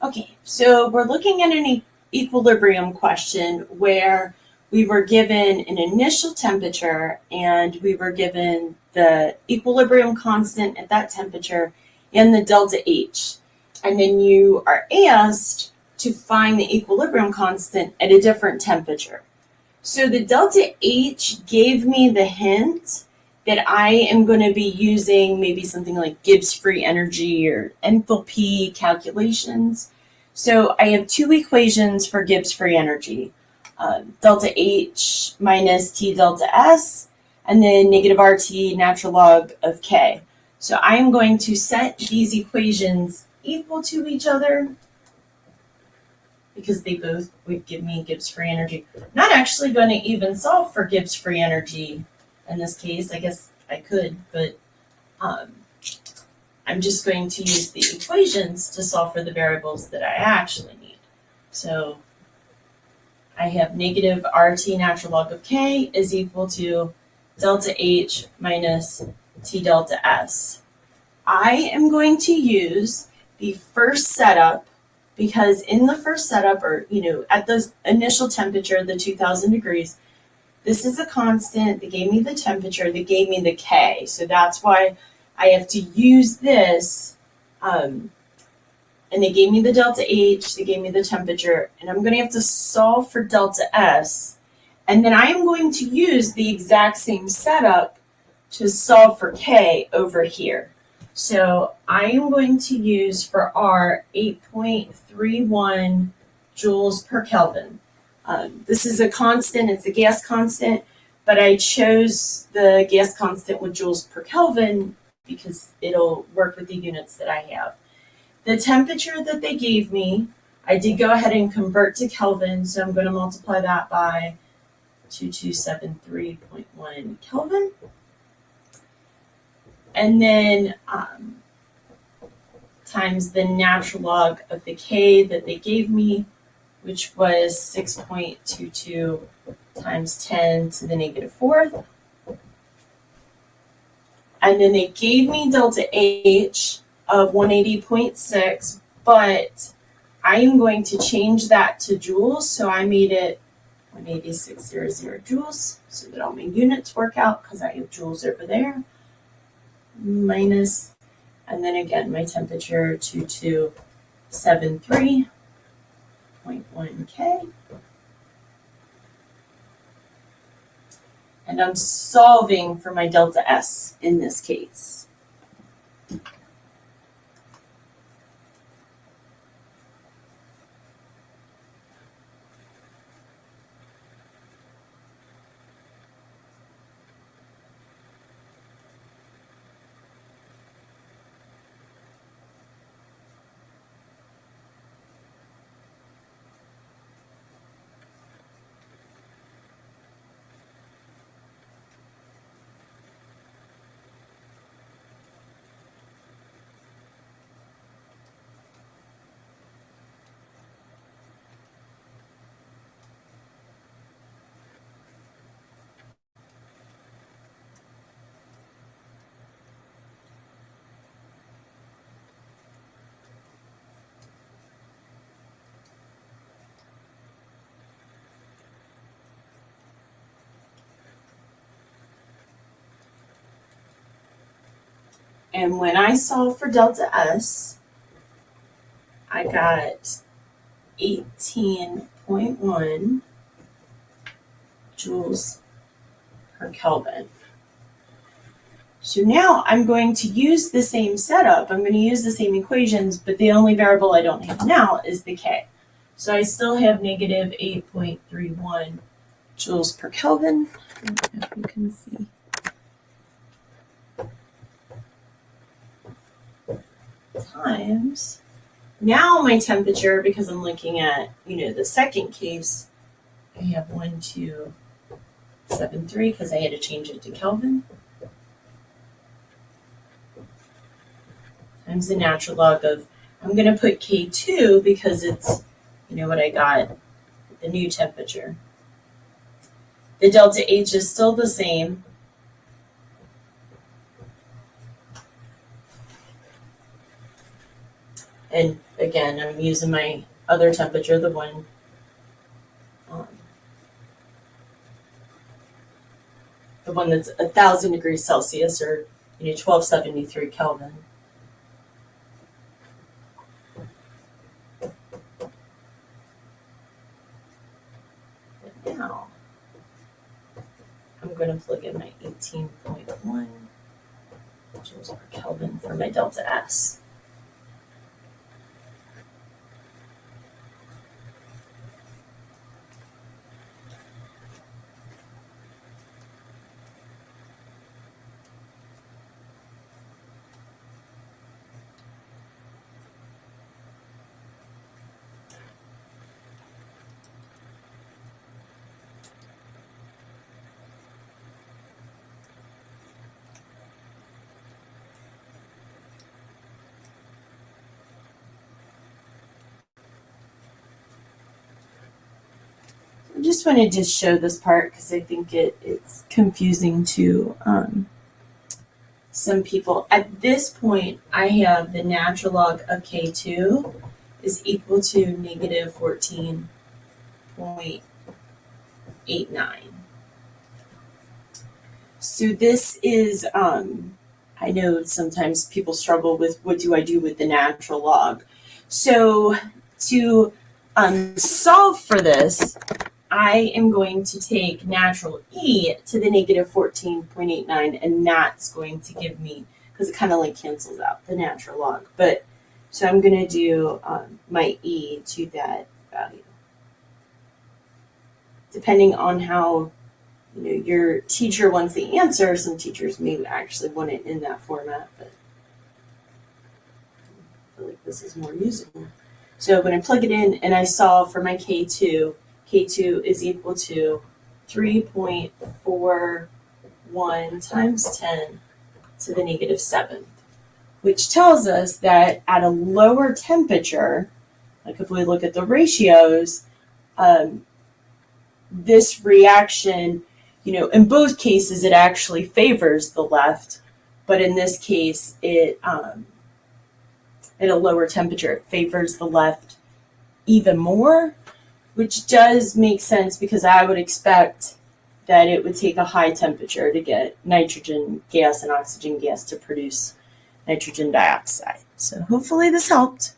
Okay, so we're looking at an equilibrium question where we were given an initial temperature and we were given the equilibrium constant at that temperature and the delta H. And then you are asked to find the equilibrium constant at a different temperature. So the delta H gave me the hint that I am going to be using maybe something like Gibbs free energy or enthalpy calculations. So I have two equations for Gibbs free energy, delta H minus T delta S, and then negative RT natural log of K. So I am going to set these equations equal to each other because they both would give me Gibbs free energy. I'm not actually going to even solve for Gibbs free energy in this case. I guess I could, but I'm just going to use the equations to solve for the variables that I actually need. So I have negative RT natural log of K is equal to delta H minus T delta S. I am going to use the first setup because in the first setup, or at the initial temperature, the 2000 degrees, this is a constant. They gave me the temperature. They gave me the K. So that's why I have to use this. And they gave me the delta H. They gave me the temperature. And I'm going to have to solve for delta S. And then I am going to use the exact same setup to solve for K over here. So I am going to use for R 8.31 joules per Kelvin. This is a constant, it's a gas constant, but I chose the gas constant with joules per Kelvin because it'll work with the units that I have. The temperature that they gave me, I did go ahead and convert to Kelvin, so I'm going to multiply that by 2273.1 Kelvin. And then times the natural log of the K that they gave me, which was 6.22 times 10 to the negative fourth. And then they gave me delta H of 180.6, but I am going to change that to joules, so I made it 186.00 joules, so that all my units work out because I have joules over there. Minus, and then again, my temperature 2273.1 K. And I'm solving for my delta S in this case. And when I solve for delta S, I got 18.1 joules per Kelvin. So now I'm going to use the same setup. I'm going to use the same equations, but the only variable I don't have now is the K. So I still have negative 8.31 joules per Kelvin. I don't know if you can see. Times. Now my temperature, because I'm looking at, the second case, I have 1273 because I had to change it to Kelvin. Times the natural log of, I'm going to put K2 because it's, what I got at the new temperature. The delta H is still the same. And again, I'm using my other temperature, the one that's 1,000 degrees Celsius, or 1273 Kelvin. But now I'm going to plug in my 18.1 joules per Kelvin for my delta S. I just wanted to show this part because I think it's confusing to some people. At this point, I have the natural log of K2 is equal to negative 14.89. So this is, I know sometimes people struggle with what do I do with the natural log. So to solve for this, I am going to take natural E to the negative 14.89, and that's going to give me, because it kind of like cancels out the natural log. But so I'm going to do my E to that value. Depending on how your teacher wants the answer, some teachers may actually want it in that format, but I feel like this is more usable. So when I plug it in and I solve for my K2 is equal to 3.41 times 10 to the negative 7th, which tells us that at a lower temperature, like if we look at the ratios, this reaction, in both cases, it actually favors the left, but in this case, at a lower temperature, it favors the left even more, which does make sense because I would expect that it would take a high temperature to get nitrogen gas and oxygen gas to produce nitrogen dioxide. So hopefully this helped.